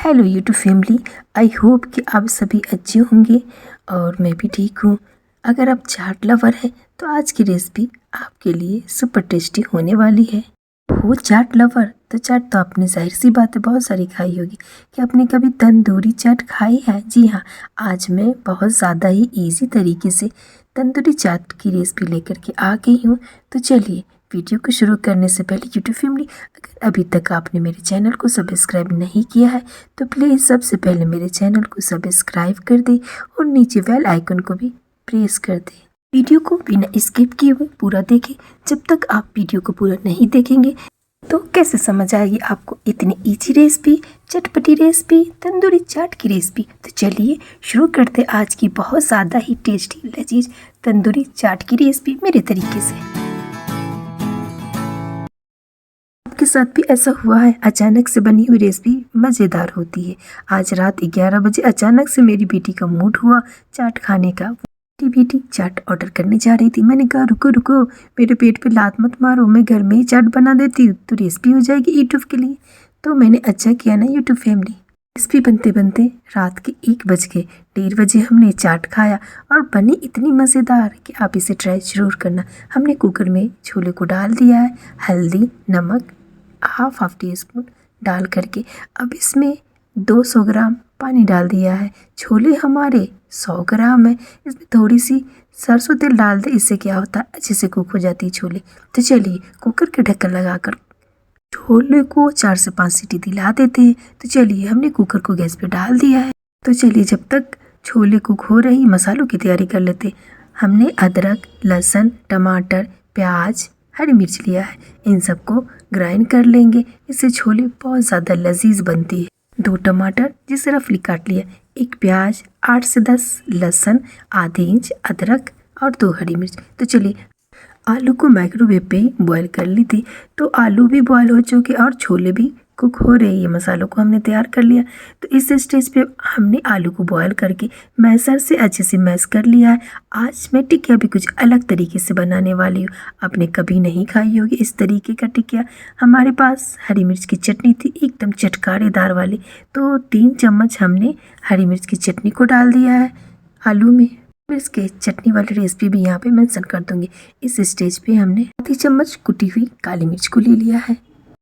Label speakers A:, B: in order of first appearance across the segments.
A: Hello YouTube family, I hope कि आप सभी अच्छे होंगे और मैं भी ठीक हूँ। अगर आप चाट लवर हैं तो आज की रेसिपी आपके लिए सुपर टेस्टी होने वाली है। हो चाट लवर तो चाट तो आपने जाहिर सी बात है बहुत सारी खाई होगी। कि आपने कभी तंदूरी चाट खाई है? जी हाँ, आज मैं बहुत ज़्यादा ही ईजी तरीके से तंदूरी चाट की रेसिपी लेकर के आ गई हूँ। तो चलिए वीडियो को शुरू करने से पहले यूट्यूब फैमिली, अगर अभी तक आपने मेरे चैनल को सब्सक्राइब नहीं किया है तो प्लीज़ सबसे पहले मेरे चैनल को सब्सक्राइब कर दें और नीचे बेल आइकन को भी प्रेस कर दें। वीडियो को बिना स्किप किए हुए पूरा देखें। जब तक आप वीडियो को पूरा नहीं देखेंगे तो कैसे समझ आएगी आपको इतनी इजी रेसिपी, चटपटी रेसिपी, तंदूरी चाट की रेसिपी। तो चलिए शुरू करते आज की बहुत ज़्यादा ही टेस्टी लजीज तंदूरी चाट की रेसिपी मेरे तरीके से। आपके साथ भी ऐसा हुआ है? अचानक से बनी हुई रेसिपी मज़ेदार होती है। आज रात 11 बजे अचानक से मेरी बेटी का मूड हुआ चाट खाने का। मेरी बेटी चाट ऑर्डर करने जा रही थी। मैंने कहा रुको रुको, मेरे पेट पे लात मत मारो, मैं घर में ही चाट बना देती हूँ तो रेसिपी हो जाएगी यूट्यूब के लिए। तो मैंने अच्छा किया ना यूट्यूब फैमिली। रेसिपी बनते बनते रात के 1 बज गए। 1:30 बजे हमने चाट खाया और बनी इतनी मज़ेदार कि आप इसे ट्राई ज़रूर करना। हमने कुकर में छोले को डाल दिया है, हल्दी, नमक हाफ टी स्पून डाल करके अब इसमें 200 ग्राम पानी डाल दिया है। छोले हमारे 100 ग्राम है। इसमें थोड़ी सी सरसों तेल डाल दे, इससे क्या होता है अच्छे से कुक हो जाती है छोले। तो चलिए कुकर के ढक्कन लगाकर छोले को 4 से 5 सीटी दिला देते हैं। तो चलिए हमने कुकर को गैस पे डाल दिया है। तो चलिए जब तक छोले कुक हो रही मसालों की तैयारी कर लेते। हमने अदरक, लहसुन, टमाटर, प्याज, हरी मिर्च लिया है। इन सबको ग्राइंड कर लेंगे। इससे छोले बहुत ज़्यादा लजीज बनती है। 2 टमाटर जिसे रफली काट लिया, 1 प्याज, 8 से 10 लहसुन, आधे इंच अदरक और 2 हरी मिर्च। तो चलिए आलू को माइक्रोवेव पे ही बॉयल कर ली थी। तो आलू भी बॉयल हो चुके और छोले भी कुक हो रहे हैं। मसालों को हमने तैयार कर लिया। तो इस स्टेज पे हमने आलू को बॉयल करके मैशर से अच्छे से मैश कर लिया है। आज मैं टिकिया भी कुछ अलग तरीके से बनाने वाली हूँ। आपने कभी नहीं खाई होगी इस तरीके का टिकिया। हमारे पास हरी मिर्च की चटनी थी एकदम चटकारेदार वाली। तो 3 चम्मच हमने हरी मिर्च की चटनी को डाल दिया है आलू में। मिर्च के चटनी वाली रेसिपी भी यहाँ पे मेंशन कर दूंगी। इस स्टेज पे हमने आधी चम्मच कुटी हुई काली मिर्च को ले लिया है।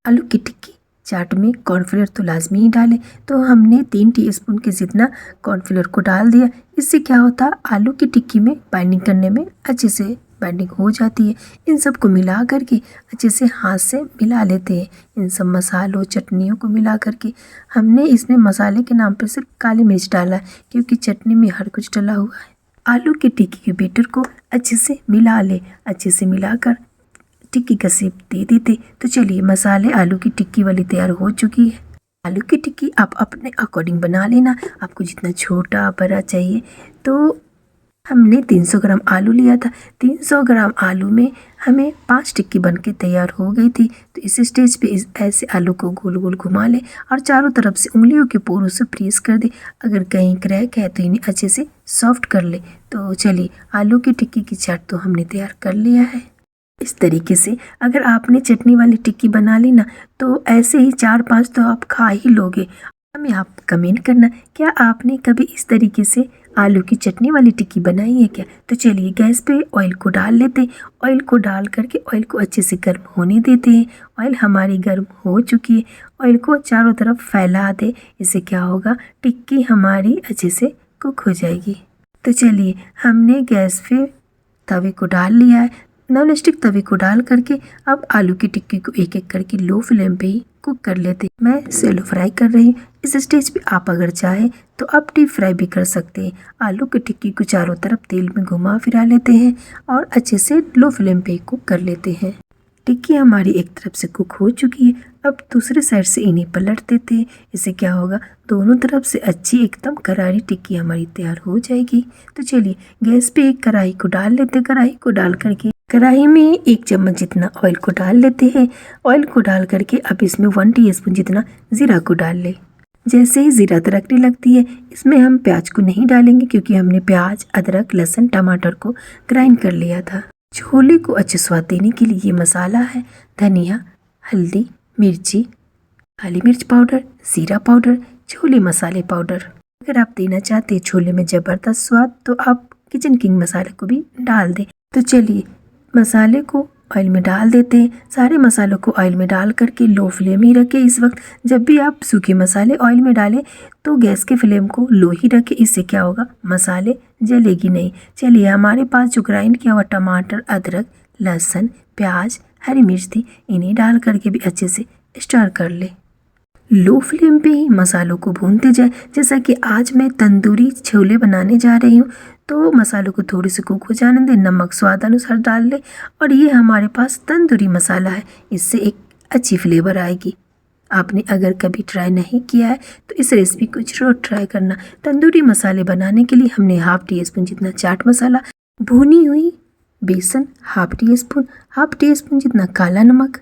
A: आलू की टिक्की चाट में कॉर्नफ्लोर तो लाजमी ही डालें। तो हमने 3 टीस्पून के जितना कॉर्नफ्लोर को डाल दिया। इससे क्या होता है आलू की टिक्की में बाइंडिंग करने में अच्छे से बाइंडिंग हो जाती है। इन सब को मिला करके अच्छे से हाथ से मिला लेते हैं। इन सब मसालों चटनियों को मिला करके हमने इसमें मसाले के नाम पर सिर्फ काली मिर्च डाला है क्योंकि चटनी में हर कुछ डला हुआ है। आलू की टिक्की के बैटर को अच्छे से मिला ले। अच्छे से मिलाकर टिक्की का शेप दे देते। तो चलिए मसाले आलू की टिक्की वाली तैयार हो चुकी है। आलू की टिक्की आप अपने अकॉर्डिंग बना लेना, आपको जितना छोटा बड़ा चाहिए। तो हमने 300 ग्राम आलू लिया था। 300 ग्राम आलू में हमें 5 टिक्की बन के तैयार हो गई थी। तो इस स्टेज पे ऐसे आलू को गोल गोल घुमा ले और चारों तरफ से उंगलियों के पोरों से प्रेस कर दे। अगर कहीं क्रैक है तो इन्हें अच्छे से सॉफ्ट कर ले। तो चलिए आलू की टिक्की की चाट तो हमने तैयार कर लिया है। इस तरीके से अगर आपने चटनी वाली टिक्की बना ली ना तो ऐसे ही 4-5 तो आप खा ही लोगे। हमें आप कमेंट करना क्या आपने कभी इस तरीके से आलू की चटनी वाली टिक्की बनाई है क्या। तो चलिए गैस पे ऑयल को डाल लेते। ऑयल को डाल करके ऑयल को अच्छे से गर्म होने देते हैं। ऑयल हमारी गर्म हो चुकी है। ऑयल को चारों तरफ फैला दे। इससे क्या होगा टिक्की हमारी अच्छे से कुक हो जाएगी। तो चलिए हमने गैस पे तवे को डाल लिया है। नॉन स्टिक तवे को डाल करके अब आलू की टिक्की को एक एक करके लो फ्लेम पे ही कुक कर लेते। मैं सेलो फ्राई कर रही हूँ। इस स्टेज पे आप अगर चाहें तो आप डीप फ्राई भी कर सकते हैं। आलू की टिक्की को चारों तरफ तेल में घुमा फिरा लेते हैं और अच्छे से लो फ्लेम पे कुक कर लेते हैं। टिक्की हमारी एक तरफ से कुक हो चुकी है। अब दूसरे साइड से इन्हें पलट देते हैं। इससे क्या होगा दोनों तरफ से अच्छी एकदम करारी टिक्की हमारी तैयार हो जाएगी। तो चलिए गैस पे एक कढ़ाई को डाल लेते। कढ़ाई को डाल करके कढ़ाई में 1 चम्मच जितना ऑयल को डाल लेते हैं। ऑयल को डाल करके अब इसमें 1 टीस्पून जितना जीरा को डाल ले। जैसे ही जीरा तड़कने लगती है इसमें हम प्याज को नहीं डालेंगे क्योंकि हमने प्याज, अदरक, लहसुन, टमाटर को ग्राइंड कर लिया था। छोले को अच्छे स्वाद देने के लिए ये मसाला है धनिया, हल्दी, मिर्ची, काली मिर्च पाउडर, जीरा पाउडर, छोले मसाले पाउडर। अगर आप देना चाहते हैं छोले में ज़बरदस्त स्वाद तो आप किचन किंग मसाले को भी डाल दें। तो चलिए मसाले को ऑयल में डाल देते हैं। सारे मसालों को ऑयल में डाल करके लो फ्लेम ही रखें। इस वक्त जब भी आप सूखे मसाले ऑयल में डालें तो गैस के फ्लेम को लो ही रखें। इससे क्या होगा, मसाले जलेगी नहीं। चलिए हमारे पास जो ग्राइंड किया हुआ टमाटर, अदरक, लहसुन, प्याज, हरी मिर्च थी, इन्हें डाल करके भी अच्छे से स्टर कर ले। लो फ्लेम पे ही मसालों को भूनते जाए। जैसा कि आज मैं तंदूरी छोले बनाने जा रही हूँ तो मसालों को थोड़ी सी कुक हो जाने दें, नमक स्वाद अनुसार डाल लें। और ये हमारे पास तंदूरी मसाला है, इससे एक अच्छी फ्लेवर आएगी। आपने अगर कभी ट्राई नहीं किया है तो इस रेसिपी को जरूर ट्राई करना। तंदूरी मसाले बनाने के लिए हमने हाफ टी स्पून जितना चाट मसाला, भुनी हुई बेसन हाफ टी स्पून जितना काला नमक,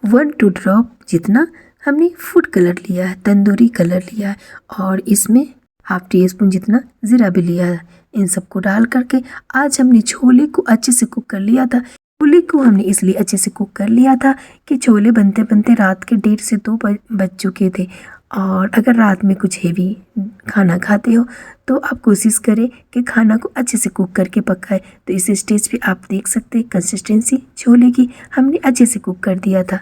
A: 1-2 ड्रॉप जितना हमने फूड कलर लिया है, तंदूरी कलर लिया है, और इसमें हाफ टी स्पून जितना ज़ीरा भी लिया है। इन सबको डाल करके आज हमने छोले को अच्छे से कुक कर लिया था। छोले को हमने इसलिए अच्छे से कुक कर लिया था कि छोले बनते बनते रात के 1:30 से 2 बज चुके थे। और अगर रात में कुछ हेवी खाना खाते हो तो आप कोशिश करें कि खाना को अच्छे से कुक करके पकाए। तो इस स्टेज पे आप देख सकते हैं कंसिस्टेंसी छोले की हमने अच्छे से कुक कर दिया था।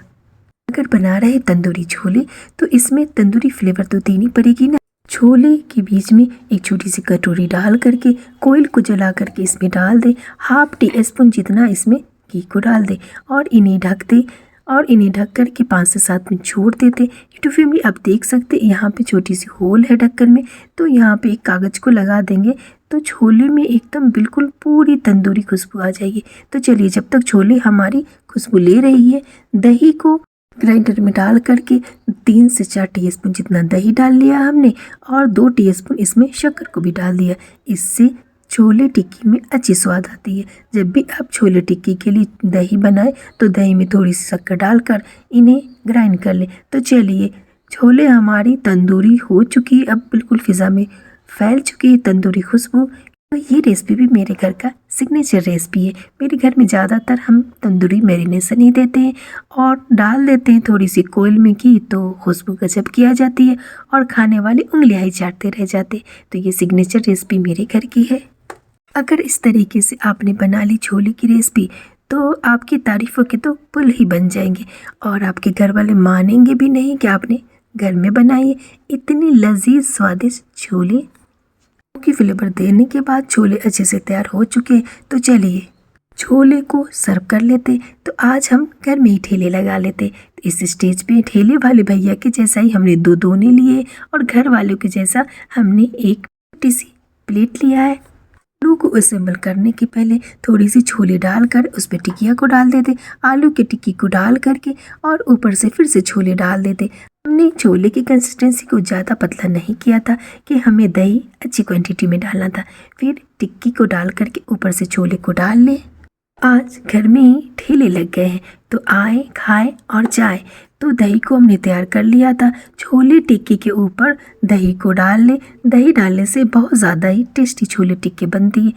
A: अगर बना रहे तंदूरी छोले तो इसमें तंदूरी फ्लेवर तो देनी पड़ेगी ना। छोले के बीच में एक छोटी सी कटोरी डाल करके कोयल को जला करके इसमें डाल दे, हाफ टी स्पून जितना इसमें घी को डाल दे और इन्हें ढक दे। और इन्हें ढक कर के 5 से 7 मिनट छोड़ देते। यूट्यूब फैमिली आप देख सकते हैं यहाँ पे छोटी सी होल है ढक्कन में, तो यहाँ पे एक कागज़ को लगा देंगे तो छोले में एकदम बिल्कुल पूरी तंदूरी खुशबू आ जाएगी। तो चलिए जब तक छोले हमारी खुशबू ले रही है, दही को ग्राइंडर में डाल करके 3 से 4 टीस्पून जितना दही डाल लिया हमने और 2 टीस्पून इसमें शक्कर को भी डाल दिया। इससे छोले टिक्की में अच्छी स्वाद आती है। जब भी आप छोले टिक्की के लिए दही बनाएं तो दही में थोड़ी सी शक्कर डालकर इन्हें ग्राइंड कर लें। तो चलिए छोले हमारी तंदूरी हो चुकी है, अब बिल्कुल फ़िज़ा में फैल चुकी है तंदूरी खुशबू। तो ये रेसिपी भी मेरे घर का सिग्नेचर रेसिपी है। मेरे घर में ज़्यादातर हम तंदूरी मैरिनेशन ही देते हैं और डाल देते हैं थोड़ी सी कोयल में घी, तो खुशबू गजब की आ जाती है और खाने वाले उंगलियां ही चाटते रह जाते। तो ये सिग्नेचर रेसिपी मेरे घर की है। अगर इस तरीके से आपने बना ली छोले की रेसिपी तो आपकी तारीफ़ों के तो पुल ही बन जाएंगे और आपके घर वाले मानेंगे भी नहीं कि आपने घर में बनाई है। इतनी लजीज स्वादिष्ट छोले की फ्लेवर देने के बाद छोले अच्छे से तैयार हो चुके। तो चलिए छोले को सर्व कर लेते। तो आज हम घर में ही ठेले लगा लेते। इस स्टेज पे ठेले वाले भैया के जैसा ही हमने 2 दोने लिए और घर वालों के जैसा हमने एक छोटी सी प्लेट लिया है। आलू को असेंबल करने के पहले थोड़ी सी छोले डालकर उस पर टिकिया को डाल देते, आलू की टिक्की को डाल करके और ऊपर से फिर से छोले डाल देते। हमने छोले की कंसिस्टेंसी को ज़्यादा पतला नहीं किया था कि हमें दही अच्छी क्वांटिटी में डालना था। फिर टिक्की को डाल करके ऊपर से छोले को डाल लें। आज घर में ही ठेले लग गए हैं तो आए खाएं और जाए। तो दही को हमने तैयार कर लिया था। छोले टिक्की के ऊपर दही को डाल ले। दही डालने से बहुत ज़्यादा ही टेस्टी छोले टिक्की बनती है।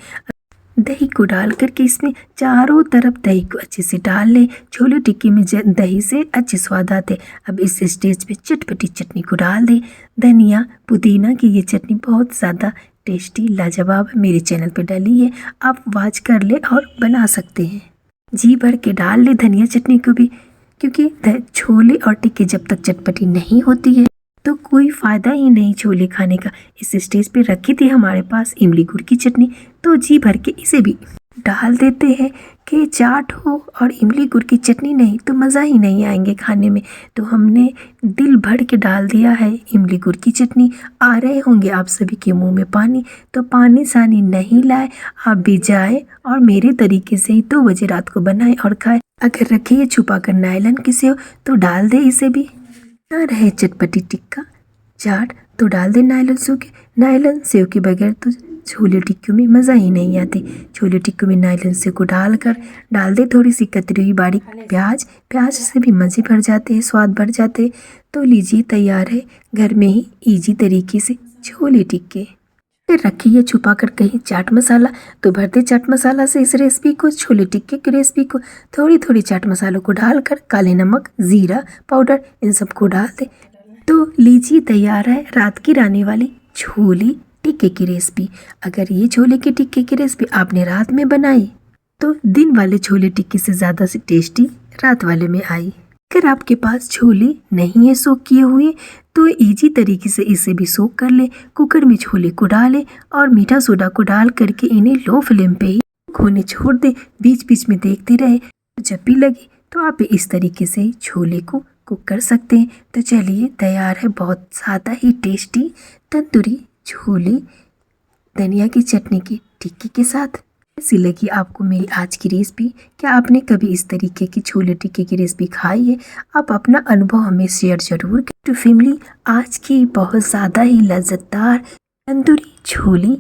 A: दही को डाल करके इसमें चारों तरफ दही को अच्छे से डाल ले। छोले टिक्की में दही से अच्छे स्वाद आते। अब इस स्टेज पे चटपटी चटनी को डाल दे। धनिया पुदीना की ये चटनी बहुत ज़्यादा टेस्टी लाजवाब मेरे चैनल पे डाली है, आप वॉच कर ले और बना सकते हैं। जी भर के डाल ले धनिया चटनी को भी, क्योंकि छोले और टिक्की जब तक चटपटी नहीं होती है तो कोई फ़ायदा ही नहीं छोले खाने का। इस स्टेज पे रखी थी हमारे पास इमली गुड़ की चटनी, तो जी भर के इसे भी डाल देते हैं कि चाट हो और इमली गुड़ की चटनी नहीं तो मज़ा ही नहीं आएंगे खाने में। तो हमने दिल भर के डाल दिया है इमली गुड़ की चटनी। आ रहे होंगे आप सभी के मुंह में पानी, तो पानी सानी नहीं लाए, आप भी जाए और मेरे तरीके से ही 2 बजे रात को बनाए और खाए। अगर रखिए छुपा कर नायलन की सेव तो डाल दे इसे भी। ना रहे चटपटी टिक्का चाट तो डाल दे नायलन सेव के बगैर तो छोले टिक्की में मज़ा ही नहीं आती। छोले टिक्की में नायलन सेव को डाल दे थोड़ी सी कतरी हुई बारीक प्याज से भी मज़े भर जाते हैं, स्वाद बढ़ जाते हैं। तो लीजिए तैयार है घर में ही इजी तरीके से छोले टिक्के। फिर रखिए छुपा कर कहीं चाट मसाला, तो भरते चाट मसाला से इस रेसिपी को, छोले टिक्के की रेसिपी को थोड़ी थोड़ी चाट मसालों को डालकर काले नमक, ज़ीरा पाउडर इन सबको डाल दे। तो लीजिए तैयार है रात की रानी वाली छोले टिक्के की रेसिपी। अगर ये छोले के टिक्के की रेसिपी आपने रात में बनाई तो दिन वाले छोले टिक्के से ज़्यादा से टेस्टी रात वाले में आई। अगर आपके पास छोले नहीं है सोक किए हुए तो इजी तरीके से इसे भी सोक कर ले। कुकर में छोले को डालें और मीठा सोडा को डाल करके इन्हें लो फ्लेम पे ही होने छोड़ दे। बीच बीच में देखते रहे, जब भी लगे तो आप इस तरीके से छोले को कुक कर सकते हैं। तो चलिए तैयार है बहुत ज़्यादा ही टेस्टी तंदूरी छोले धनिया की चटनी की टिक्की के साथ। कैसी लगी आपको मेरी आज की रेसिपी? क्या आपने कभी इस तरीके की छोले टिक्के की रेसिपी खाई है? आप अपना अनुभव हमें शेयर जरूर करें। तो फैमिली, आज की बहुत ज़्यादा ही लज्जतदार तंदूरी छोले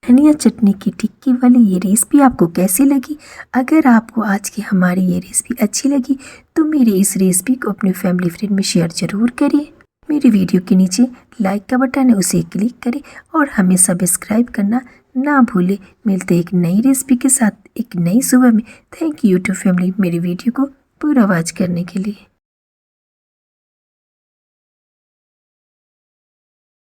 A: धनिया चटनी की टिक्की वाली ये रेसिपी आपको कैसी लगी? अगर आपको आज की हमारी ये रेसिपी अच्छी लगी तो मेरी इस रेसिपी को अपने फैमिली फ्रेंड में शेयर जरूर करिए। मेरी वीडियो के नीचे लाइक का बटन है, उसे क्लिक करें और हमें सब्सक्राइब करना ना भूलें। मिलते एक नई रेसिपी के साथ एक नई सुबह में। थैंक यू टू फैमिली मेरी वीडियो को पूरा वॉच करने के लिए।